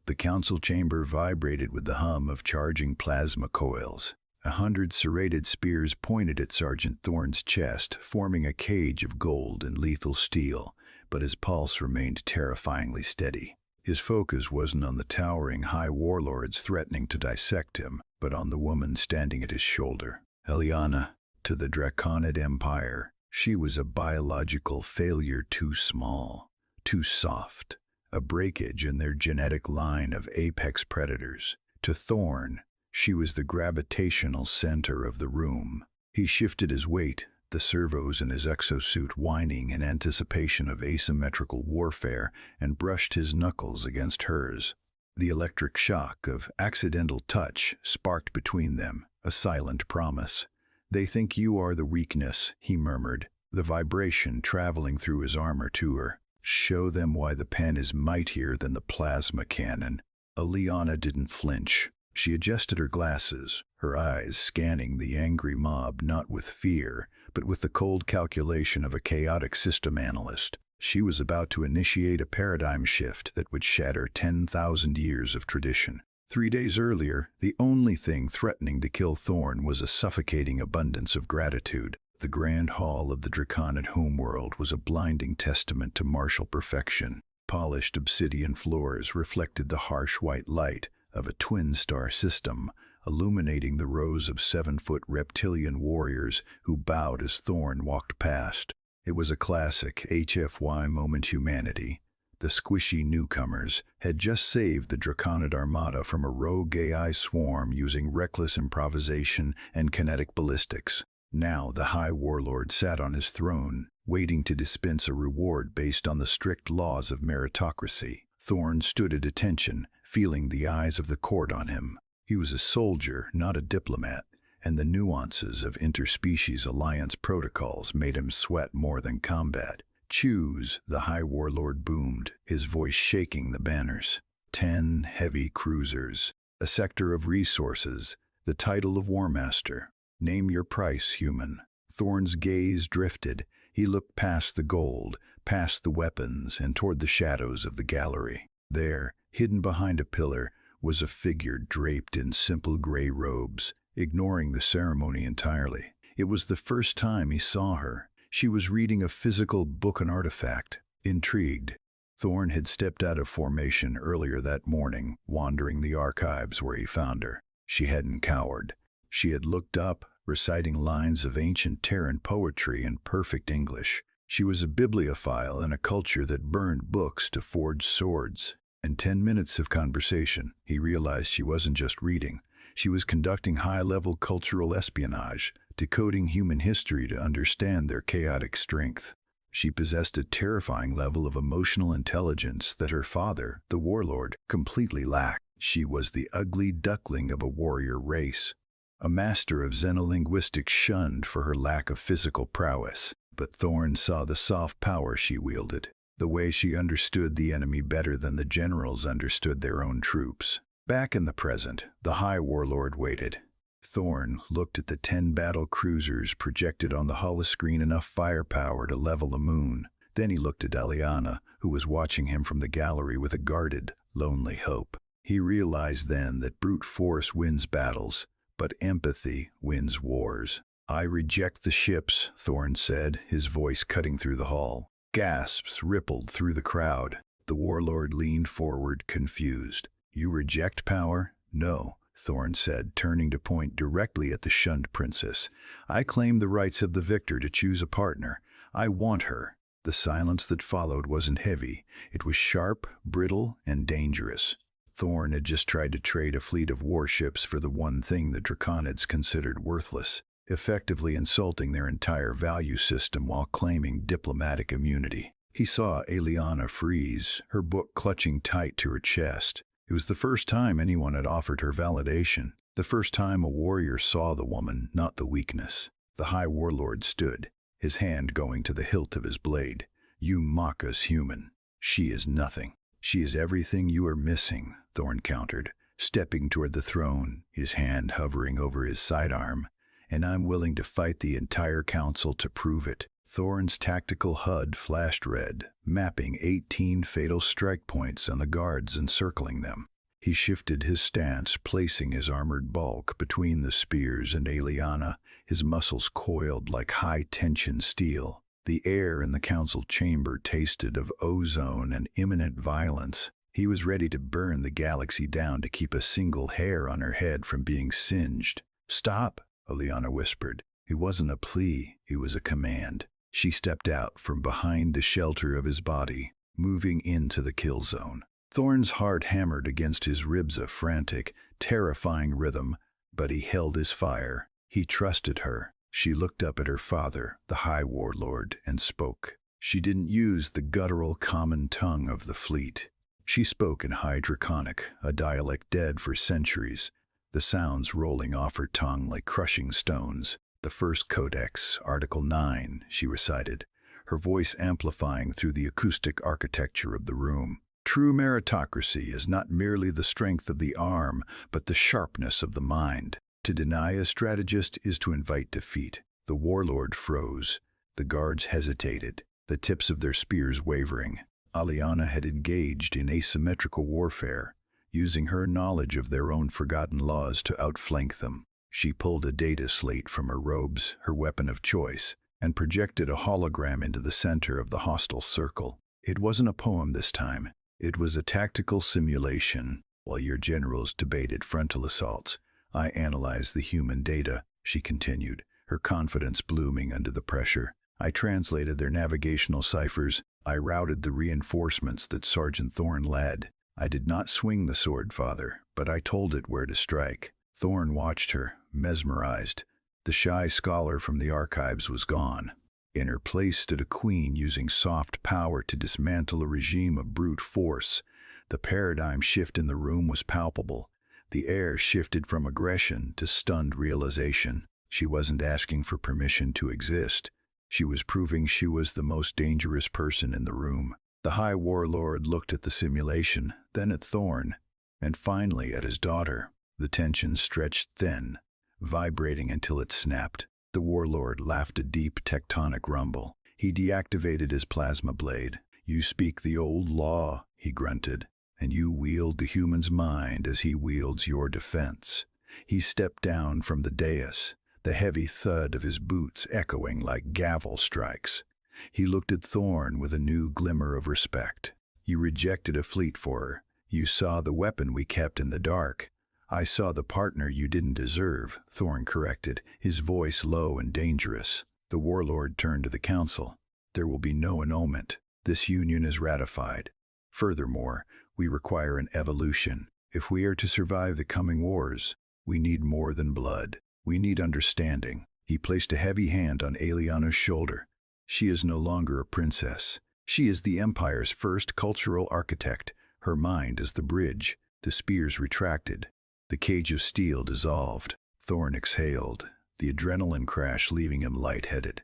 The council chamber vibrated with the hum of charging plasma coils. 100 serrated spears pointed at Sergeant Thorne's chest, forming a cage of gold and lethal steel, but his pulse remained terrifyingly steady. His focus wasn't on the towering high warlords threatening to dissect him, but on the woman standing at his shoulder. Eliana, to the Draconid Empire, she was a biological failure, too small, too soft, a breakage in their genetic line of apex predators. To Thorne, she was the gravitational center of the room. He shifted his weight, the servos in his exosuit whining in anticipation of asymmetrical warfare, and brushed his knuckles against hers. The electric shock of accidental touch sparked between them, a silent promise. "They think you are the weakness," he murmured, the vibration traveling through his armor to her. "Show them why the pen is mightier than the plasma cannon." Eliana didn't flinch. She adjusted her glasses, her eyes scanning the angry mob not with fear, but with the cold calculation of a chaotic system analyst. She was about to initiate a paradigm shift that would shatter 10,000 years of tradition. 3 days earlier, the only thing threatening to kill Thorne was a suffocating abundance of gratitude. The grand hall of the Draconid homeworld was a blinding testament to martial perfection. Polished obsidian floors reflected the harsh white light of a twin-star system, illuminating the rows of 7-foot reptilian warriors who bowed as Thorne walked past. It was a classic HFY moment. Humanity, the squishy newcomers, had just saved the Draconid armada from a rogue AI swarm using reckless improvisation and kinetic ballistics. Now the High Warlord sat on his throne, waiting to dispense a reward based on the strict laws of meritocracy. Thorne stood at attention, feeling the eyes of the court on him. He was a soldier, not a diplomat, and the nuances of interspecies alliance protocols made him sweat more than combat. "Choose," the High Warlord boomed, his voice shaking the banners. 10 heavy cruisers, a sector of resources, the title of War Master. Name your price, human. Thorne's gaze drifted. He looked past the gold, past the weapons, and toward the shadows of the gallery. There, hidden behind a pillar, was a figure draped in simple gray robes, ignoring the ceremony entirely. It was the first time he saw her. She was reading a physical book, an artifact. Intrigued, Thorne had stepped out of formation earlier that morning, wandering the archives where he found her. She hadn't cowered. She had looked up, reciting lines of ancient Terran poetry in perfect English. She was a bibliophile in a culture that burned books to forge swords. In 10 minutes of conversation, he realized she wasn't just reading. She was conducting high-level cultural espionage, decoding human history to understand their chaotic strength. She possessed a terrifying level of emotional intelligence that her father, the Warlord, completely lacked. She was the ugly duckling of a warrior race, a master of xenolinguistics shunned for her lack of physical prowess. But Thorne saw the soft power she wielded, the way she understood the enemy better than the generals understood their own troops. Back in the present, the High Warlord waited. Thorne looked at the 10 battle cruisers projected on the holoscreen, enough firepower to level the moon. Then he looked at Eliana, who was watching him from the gallery with a guarded, lonely hope. He realized then that brute force wins battles, but empathy wins wars. "I reject the ships," Thorne said, his voice cutting through the hall. Gasps rippled through the crowd. The Warlord leaned forward, confused. "You reject power?" "No," Thorne said, turning to point directly at the shunned princess. "I claim the rights of the victor to choose a partner. I want her." The silence that followed wasn't heavy. It was sharp, brittle, and dangerous. Thorne had just tried to trade a fleet of warships for the one thing the Draconids considered worthless, effectively insulting their entire value system while claiming diplomatic immunity. He saw Eliana freeze, her book clutching tight to her chest. It was the first time anyone had offered her validation, the first time a warrior saw the woman, not the weakness. The High Warlord stood, his hand going to the hilt of his blade. "You mock us, human. She is nothing." "She is everything you are missing," Thorne countered, stepping toward the throne, his hand hovering over his sidearm. "And I'm willing to fight the entire council to prove it." Thorne's tactical HUD flashed red, mapping 18 fatal strike points on the guards encircling them. He shifted his stance, placing his armored bulk between the spears and Aliana, his muscles coiled like high-tension steel. The air in the council chamber tasted of ozone and imminent violence. He was ready to burn the galaxy down to keep a single hair on her head from being singed. "Stop," Aliana whispered. It wasn't a plea, it was a command. She stepped out from behind the shelter of his body, moving into the kill zone. Thorn's heart hammered against his ribs, a frantic, terrifying rhythm, but he held his fire. He trusted her. She looked up at her father, the High Warlord, and spoke. She didn't use the guttural common tongue of the fleet. She spoke in High Draconic, a dialect dead for centuries, the sounds rolling off her tongue like crushing stones. "The First Codex, Article 9, she recited, her voice amplifying through the acoustic architecture of the room. "True meritocracy is not merely the strength of the arm, but the sharpness of the mind. To deny a strategist is to invite defeat." The warlord froze. The guards hesitated, the tips of their spears wavering. Aliana had engaged in asymmetrical warfare, using her knowledge of their own forgotten laws to outflank them. She pulled a data slate from her robes, her weapon of choice, and projected a hologram into the center of the hostile circle. It wasn't a poem this time. It was a tactical simulation. "While your generals debated frontal assaults, I analyzed the human data," she continued, her confidence blooming under the pressure. "I translated their navigational ciphers. I routed the reinforcements that Sergeant Thorn led. I did not swing the sword, Father, but I told it where to strike." Thorn watched her, mesmerized. The shy scholar from the archives was gone. In her place stood a queen using soft power to dismantle a regime of brute force. The paradigm shift in the room was palpable. The air shifted from aggression to stunned realization. She wasn't asking for permission to exist. She was proving she was the most dangerous person in the room. The High Warlord looked at the simulation, then at Thorn, and finally at his daughter. The tension stretched thin, vibrating until it snapped. The Warlord laughed a deep tectonic rumble. He deactivated his plasma blade. "You speak the old law," he grunted, "and you wield the human's mind as he wields your defense." He stepped down from the dais, the heavy thud of his boots echoing like gavel strikes. He looked at Thorn with a new glimmer of respect. "You rejected a fleet for her. You saw the weapon we kept in the dark." "I saw the partner you didn't deserve," Thorn corrected, his voice low and dangerous. The Warlord turned to the council. "There will be no annulment. This union is ratified. Furthermore, we require an evolution. If we are to survive the coming wars, we need more than blood. We need understanding." He placed a heavy hand on Aliana's shoulder. "She is no longer a princess. She is the Empire's first cultural architect. Her mind is the bridge." The spears retracted. The cage of steel dissolved. Thorn exhaled, the adrenaline crash leaving him lightheaded.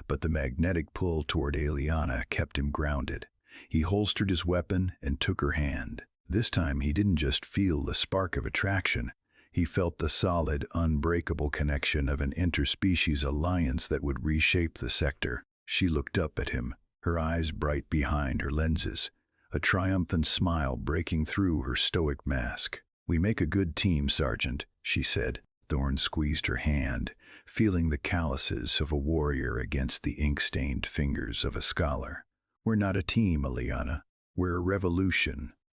But the magnetic pull toward Aliana kept him grounded. He holstered his weapon and took her hand. This time he didn't just feel the spark of attraction. He felt the solid, unbreakable connection of an interspecies alliance that would reshape the sector. She looked up at him, her eyes bright behind her lenses, a triumphant smile breaking through her stoic mask. "We make a good team, Sergeant," she said. Thorn squeezed her hand, feeling the calluses of a warrior against the ink-stained fingers of a scholar. "We're not a team, Aliana. We're a revolution."